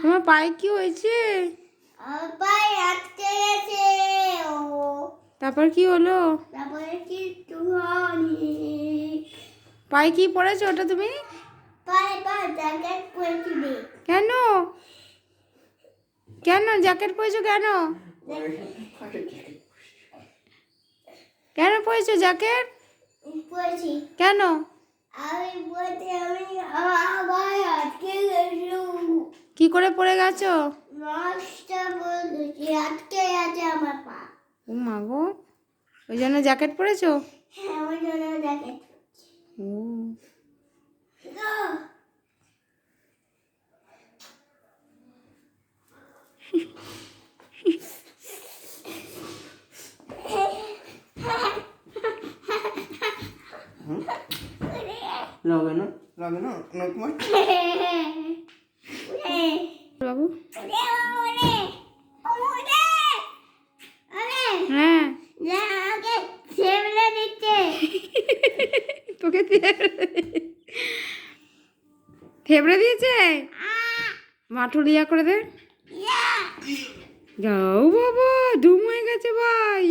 তোমার পায়ে কি হয়েছে? তারপর কি হলো? পায়ে কি পড়েছো ওটা তুমি? কেন কেন জ্যাকেট পরেছো? কেন কেন পরেছো জ্যাকেট? কেন? কি করে পড়ে গেছো? ও মা গো, ওই জন্য জ্যাকেট পরেছো? ও লাগে না নকমা বাবু। হ্যাঁ তোকে থেবড়ে দিয়েছে। মাটুল ইয়া করে দে। যাও বাবা, ধুম হয়ে গেছে ভাই।